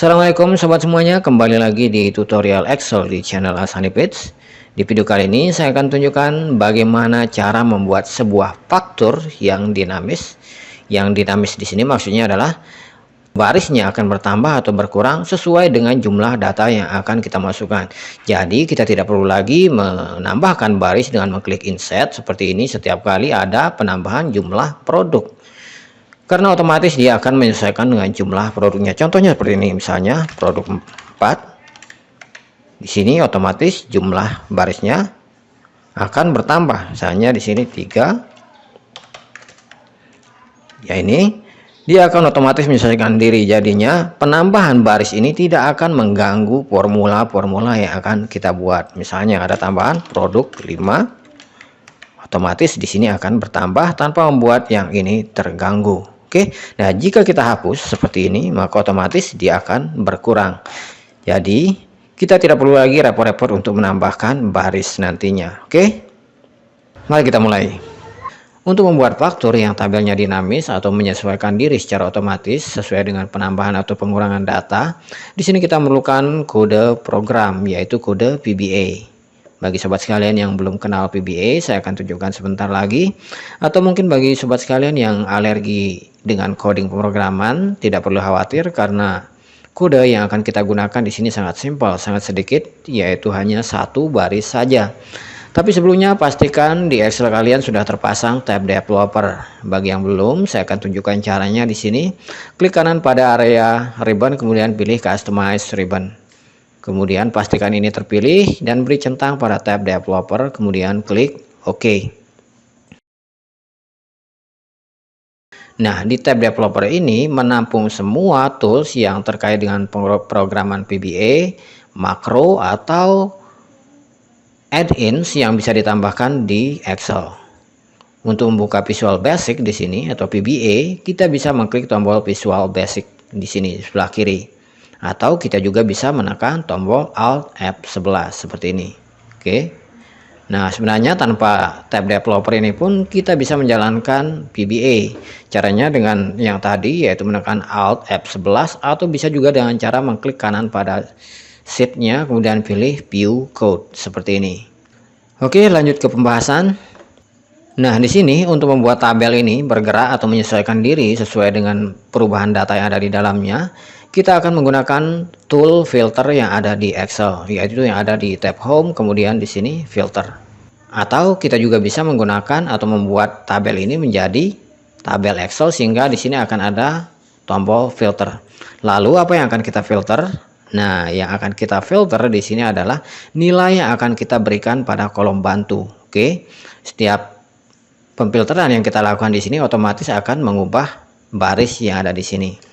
Assalamualaikum sobat semuanya, kembali lagi di tutorial Excel di channel Hasanipits. Di video kali ini saya akan tunjukkan bagaimana cara membuat sebuah faktur yang dinamis. Yang dinamis di sini maksudnya adalah barisnya akan bertambah atau berkurang sesuai dengan jumlah data yang akan kita masukkan. Jadi kita tidak perlu lagi menambahkan baris dengan mengklik insert seperti ini setiap kali ada penambahan jumlah produk. Karena otomatis dia akan menyesuaikan dengan jumlah produknya. Contohnya seperti ini, misalnya produk 4. Di sini otomatis jumlah barisnya akan bertambah. Misalnya di sini 3. Ya, ini dia akan otomatis menyesuaikan diri. Jadinya penambahan baris ini tidak akan mengganggu formula-formula yang akan kita buat. Misalnya ada tambahan produk 5. Otomatis di sini akan bertambah tanpa membuat yang ini terganggu. Oke, nah jika kita hapus seperti ini, maka otomatis dia akan berkurang. Jadi kita tidak perlu lagi repot-repot untuk menambahkan baris nantinya. Oke, mari kita mulai. Untuk membuat faktur yang tabelnya dinamis atau menyesuaikan diri secara otomatis sesuai dengan penambahan atau pengurangan data, di sini kita memerlukan kode program, yaitu kode VBA. Bagi sobat sekalian yang belum kenal VBA, saya akan tunjukkan sebentar lagi. Atau mungkin bagi sobat sekalian yang alergi dengan coding pemrograman, tidak perlu khawatir karena kode yang akan kita gunakan di sini sangat simpel, sangat sedikit, yaitu hanya satu baris saja. Tapi sebelumnya pastikan di Excel kalian sudah terpasang tab developer. Bagi yang belum, saya akan tunjukkan caranya di sini. Klik kanan pada area ribbon, kemudian pilih customize ribbon. Kemudian pastikan ini terpilih dan beri centang pada tab developer, kemudian klik OK. Nah, di tab developer ini menampung semua tools yang terkait dengan pemrograman VBA, makro atau add-ins yang bisa ditambahkan di Excel. Untuk membuka Visual Basic di sini atau VBA, kita bisa mengklik tombol Visual Basic di sini sebelah kiri. Atau kita juga bisa menekan tombol Alt F11 seperti ini. Oke. Nah, sebenarnya tanpa tab developer ini pun kita bisa menjalankan VBA. Caranya dengan yang tadi, yaitu menekan Alt F11, atau bisa juga dengan cara mengklik kanan pada sheet-nya kemudian pilih View Code seperti ini. Oke, lanjut ke pembahasan. Nah, di sini untuk membuat tabel ini bergerak atau menyesuaikan diri sesuai dengan perubahan data yang ada di dalamnya, kita akan menggunakan tool filter yang ada di Excel, yaitu yang ada di tab Home, kemudian di sini filter. Atau kita juga bisa menggunakan atau membuat tabel ini menjadi tabel Excel sehingga di sini akan ada tombol filter. Lalu apa yang akan kita filter? Nah, yang akan kita filter di sini adalah nilai yang akan kita berikan pada kolom bantu. Oke, setiap pemfilteran yang kita lakukan di sini otomatis akan mengubah baris yang ada di sini.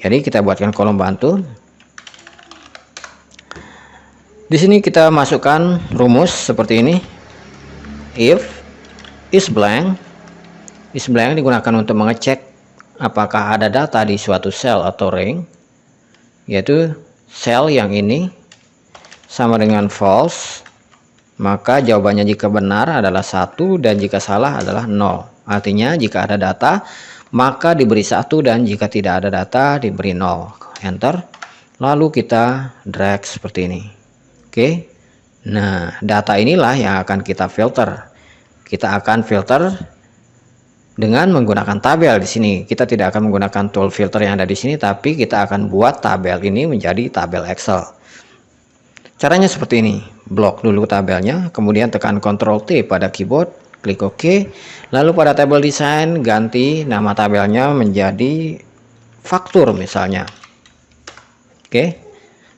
Jadi kita buatkan kolom bantu. Di sini kita masukkan rumus seperti ini. If is blank digunakan untuk mengecek apakah ada data di suatu sel atau ring, yaitu sel yang ini sama dengan false, maka jawabannya jika benar adalah 1 dan jika salah adalah 0. Artinya jika ada data maka diberi 1 dan jika tidak ada data diberi 0. Enter. Lalu kita drag seperti ini. Oke. Nah, data inilah yang akan kita filter. Kita akan filter dengan menggunakan tabel di sini. Kita tidak akan menggunakan tool filter yang ada di sini, tapi kita akan buat tabel ini menjadi tabel Excel. Caranya seperti ini. Blok dulu tabelnya, kemudian tekan Ctrl T pada keyboard, klik OK. Lalu pada tabel desain ganti nama tabelnya menjadi faktur misalnya. Oke.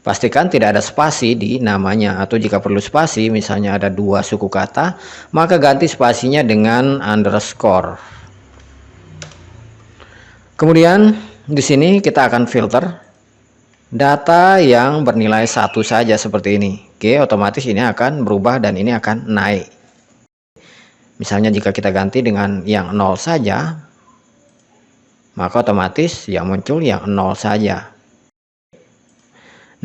Pastikan tidak ada spasi di namanya, atau jika perlu spasi misalnya ada 2 suku kata, maka ganti spasinya dengan underscore. Kemudian di sini kita akan filter data yang bernilai 1 saja seperti ini. Oke, otomatis ini akan berubah dan ini akan naik. Misalnya jika kita ganti dengan yang 0 saja, maka otomatis yang muncul yang 0 saja.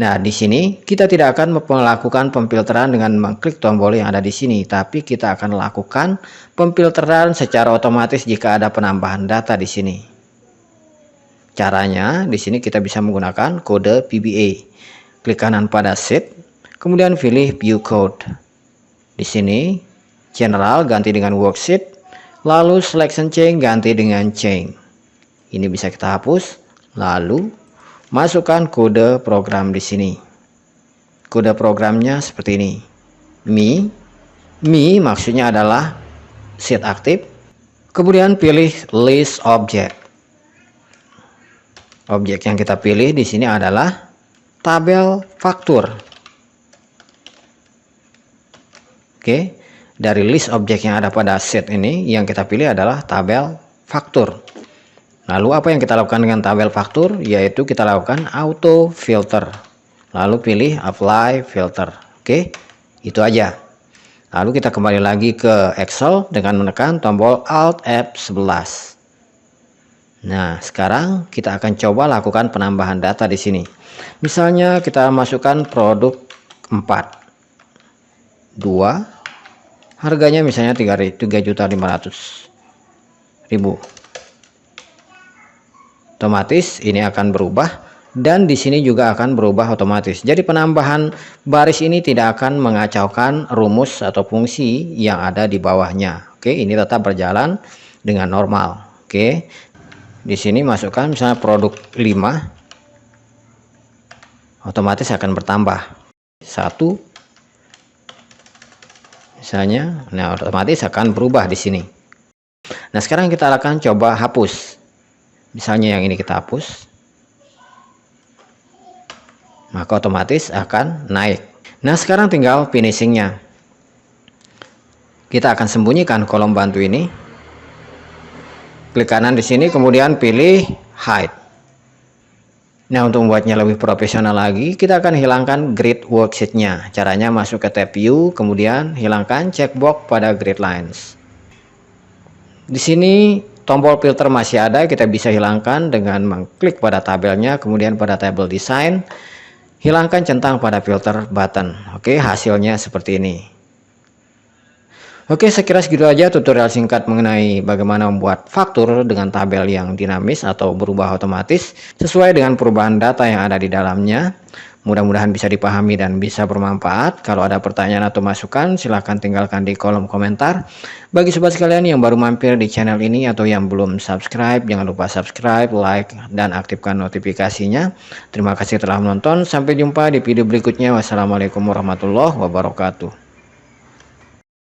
Nah, di sini kita tidak akan melakukan pemfilteran dengan mengklik tombol yang ada di sini, tapi kita akan lakukan pemfilteran secara otomatis jika ada penambahan data di sini. Caranya di sini kita bisa menggunakan kode VBA. Klik kanan pada Sheet, kemudian pilih View Code. Di sini General ganti dengan Worksheet, lalu Selection Chain ganti dengan Chain. Ini bisa kita hapus, lalu masukkan kode program di sini. Kode programnya seperti ini. Mi maksudnya adalah sheet aktif. Kemudian pilih List Object. Objek yang kita pilih di sini adalah tabel faktur. Oke, dari list objek yang ada pada sheet ini yang kita pilih adalah tabel faktur. Lalu apa yang kita lakukan dengan tabel faktur? Yaitu kita lakukan auto filter. Lalu pilih apply filter. Oke, itu aja. Lalu kita kembali lagi ke Excel dengan menekan tombol Alt F11. Nah, sekarang kita akan coba lakukan penambahan data di sini. Misalnya kita masukkan produk 4. 2. Harganya misalnya 3.500.000. Otomatis ini akan berubah dan di sini juga akan berubah otomatis. Jadi penambahan baris ini tidak akan mengacaukan rumus atau fungsi yang ada di bawahnya. Oke, ini tetap berjalan dengan normal. Oke. Di sini masukkan misalnya produk 5, otomatis akan bertambah 1 misalnya. Nah, otomatis akan berubah di sini. Nah, sekarang kita akan coba hapus. Misalnya yang ini kita hapus, maka otomatis akan naik. Nah, sekarang tinggal finishingnya. Kita akan sembunyikan kolom bantu ini. Klik kanan di sini, kemudian pilih hide. Nah, untuk membuatnya lebih profesional lagi, kita akan hilangkan grid worksheet-nya. Caranya masuk ke tab view, kemudian hilangkan checkbox pada grid lines. Di sini tombol filter masih ada, kita bisa hilangkan dengan mengklik pada tabelnya, kemudian pada table design, hilangkan centang pada filter button. Oke, hasilnya seperti ini. Oke, sekira segitu aja tutorial singkat mengenai bagaimana membuat faktur dengan tabel yang dinamis atau berubah otomatis sesuai dengan perubahan data yang ada di dalamnya. Mudah-mudahan bisa dipahami dan bisa bermanfaat. Kalau ada pertanyaan atau masukan, silahkan tinggalkan di kolom komentar. Bagi sobat sekalian yang baru mampir di channel ini atau yang belum subscribe, jangan lupa subscribe, like, dan aktifkan notifikasinya. Terima kasih telah menonton. Sampai jumpa di video berikutnya. Wassalamualaikum warahmatullahi wabarakatuh.